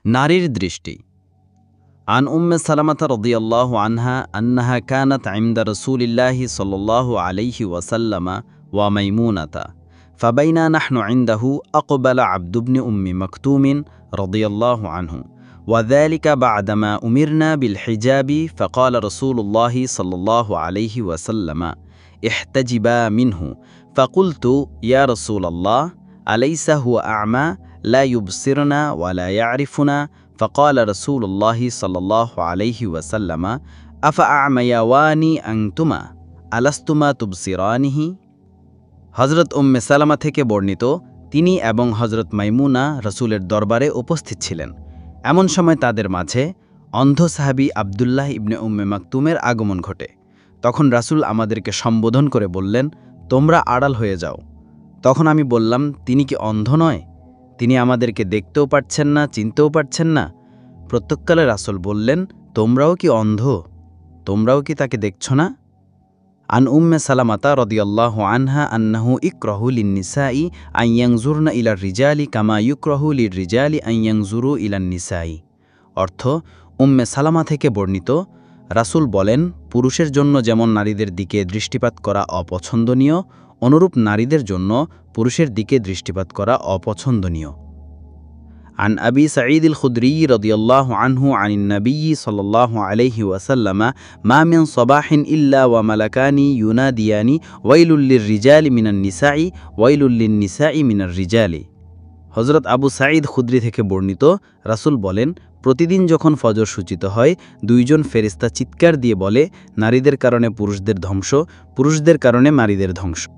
নারীর দৃষ্টি। عن أم سلمة رضي الله عنها أنها كانت عند رسول الله صلى الله عليه وسلم وميمونة، فبينا نحن عنده أقبل عبد بن أم مكتوم رضي الله عنه، وذلك بعدما أمرنا بالحجاب، فقال رسول الله صلى الله عليه وسلم: احتجبا منه. فقلت: يا رسول الله، أليس هو أعمى لا يبصرنا ولا يعرفنا؟ فقال رسول الله صلى الله عليه وسلم: أفأعميوان أنتما ألستما تبصرانه؟ হযরত উম্মে সালামা থেকে বর্ণিত, তিনি এবং হযরত মাইমুনা রাসূলের দরবারে উপস্থিত ছিলেন। এমন সময় তাদের মাঝে অন্ধ সাহাবী আব্দুল্লাহ ইবনে উম্মে মাকতুমের আগমন ঘটে। তখন রাসূল আমাদেরকে সম্বোধন করে বললেন, তোমরা আড়াল হয়ে যাও। তখন আমি বললাম, তিনি কি অন্ধ নয়? তিনি আমাদেরকে দেখতেও পারছেন না, চিনতেও পারছেন না। প্রত্যুত্তরে রাসূল বললেন, তোমরাও কি অন্ধ? তোমরাও কি তাকে দেখছ না? আন উম্মে সালামাতা রাদিয়াল্লাহু আনহা আন্নাহু ইকরাহু লিন-নিসাই আন ইয়ানজুরনা ইলার রিজালি কামা ইউকরাহু লির-রিজালি আন ইয়ানজুরু ইলান-নিসাই। অর্থ, উম্মে সালামা থেকে বর্ণিত, রাসূল বলেন, পুরুষের জন্য যেমন নারীদের দিকে দৃষ্টিপাত করা অপছন্দনীয়, অনুরূপ নারীদের জন্য পুরুষের দিকে দৃষ্টিপাত করা অপছন্দনীয়। عن أبي سعيد الخدري رضي الله عنه عن النبي صلى الله عليه وسلم: ما من صباح إلا وملكان يناديان ويل للرجال من النساء ويل للنساء من الرجال। হযরত আবু সাঈদ খুদরি থেকে বর্ণিত, রাসূল বলেন, প্রতিদিন যখন ফজর সূচিত হয়, দুইজন ফেরেশতা চিৎকার দিয়ে বলে, নারীদের কারণে পুরুষদের ধ্বংস, পুরুষদের কারণে নারীদের ধ্বংস।